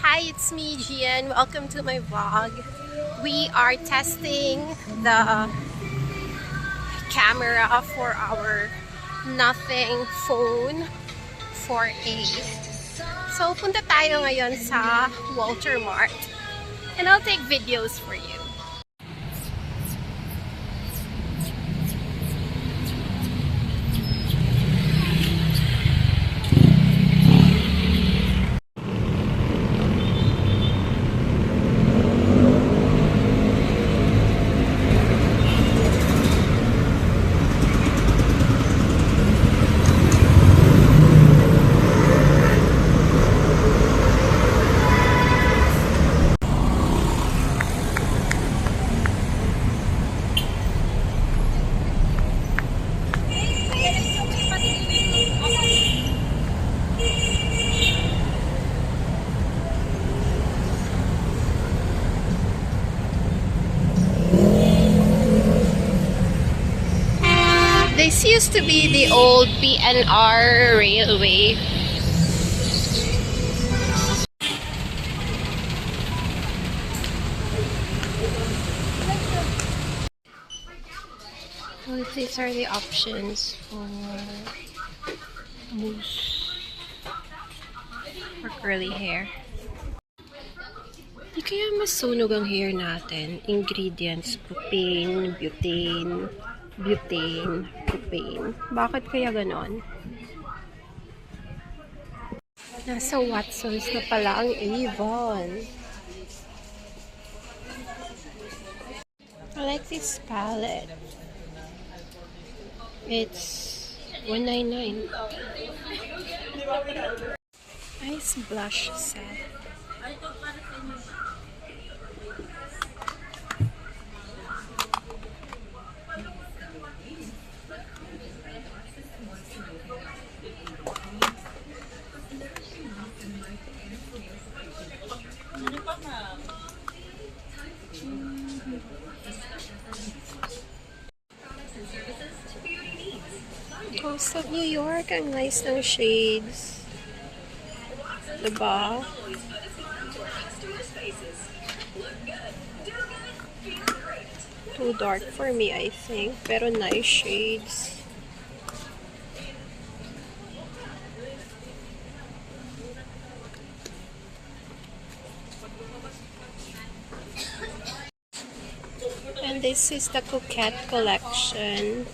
Hi, it's me, Gian. Welcome to my vlog. We are testing the camera for our Nothing Phone 4A. So, punta tayo ngayon sa Walter Mart and I'll take videos for you. This used to be the old PNR railway. Well, these are the options for mousse or curly hair. Di kaya masunog ang hair natin? Ingredients, propane, butane, propane. Bakit kaya ganon? Nasa Watsons na pala ang Avon. I like this palette. It's $199. Nice blush set. Coast of New York, ang nice ng shades. Diba? Too dark for me, I think. Pero nice shades. And this is the Coquette collection.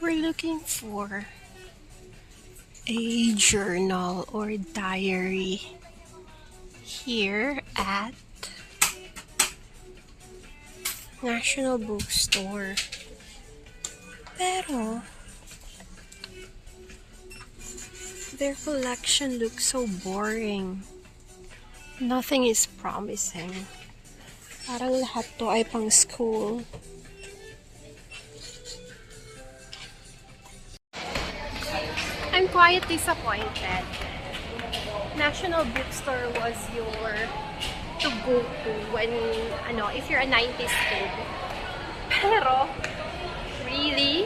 We're looking for a journal or diary here at National Bookstore. Pero their collection looks so boring. Nothing is promising. Parang lahat to ay pang school. I'm quite disappointed. National Bookstore was your to go to when, if you're a 90s kid. Pero, really?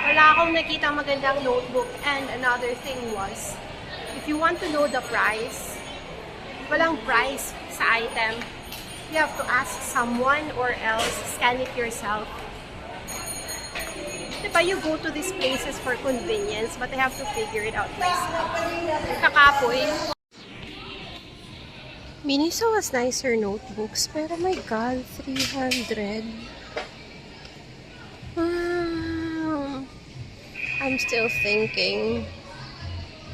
Wala akong nakita magandang notebook. And another thing was, if you want to know the price, walang price sa item. You have to ask someone or else scan it yourself. Diba, you go to these places for convenience, but I have to figure it out myself. Kakapoy. Miniso has nicer notebooks, pero my God, 300. I'm still thinking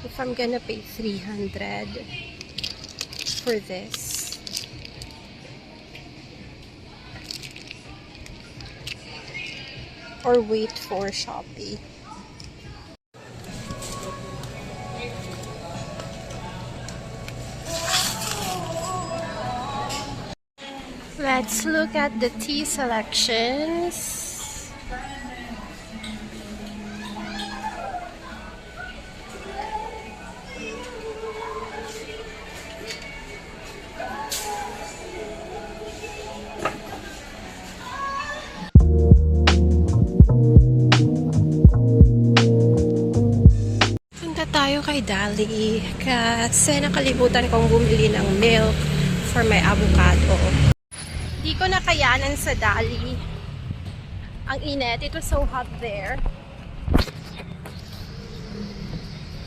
if I'm gonna pay 300 for this. Or wait for Shopee. Let's look at the tea selections. kay Dali kasi nakalimutan kong bumili ng milk for my avocado. Di ko nakayanan sa Dali. Ang init. It was so hot there.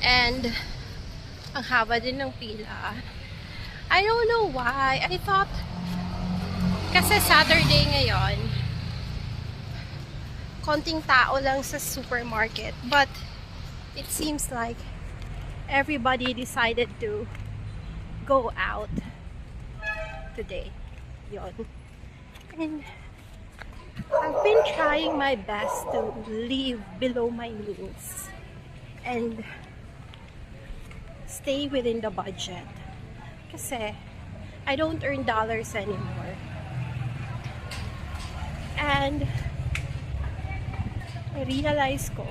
And ang haba din ng pila. I don't know why. I thought kasi Saturday ngayon, konting tao lang sa supermarket. But it seems like everybody decided to go out today. Yon. And I've been trying my best to live below my means and stay within the budget. Kasi I don't earn dollars anymore. And I realized ko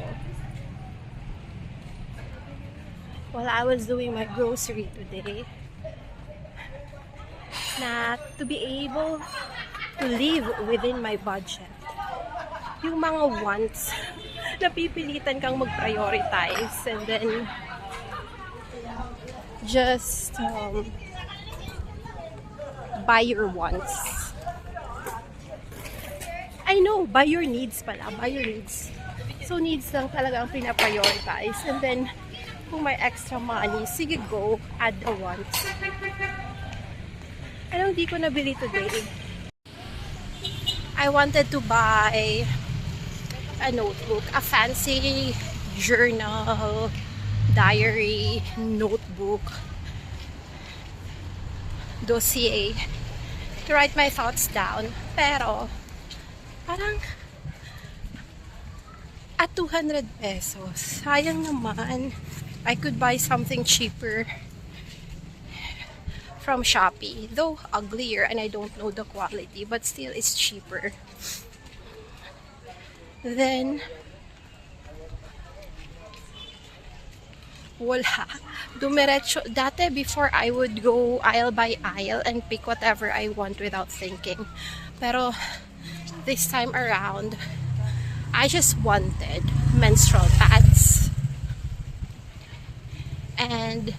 while I was doing my grocery today na to be able to live within my budget, yung mga wants, napipilitan kang mag-prioritize and then just buy your wants. I know, buy your needs pala, buy your needs. So needs lang talaga ang pinaprioritize and then kung may extra money, sige go, add the wants. Anong di ko nabili today? I wanted to buy a notebook, a fancy journal, diary, notebook, dossier to write my thoughts down. Pero, parang at 200 pesos. Sayang naman. I could buy something cheaper from Shopee. Though uglier and I don't know the quality, but still it's cheaper. Then, wala. Dumiretso. Dati, before I would go aisle by aisle and pick whatever I want without thinking. Pero, this time around, I just wanted menstrual pads and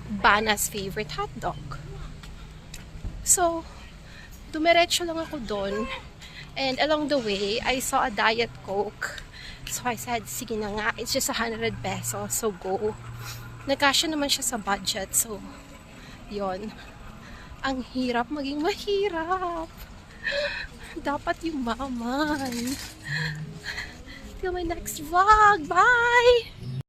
Bana's favorite hotdog. So, dumiretso lang ako doon. And along the way, I saw a Diet Coke. So I said, sige na nga, it's just 100 pesos, so go. Nagkasya naman siya sa budget, so yon. Ang hirap maging mahirap. Dapat yumaman. Till my next vlog. Bye!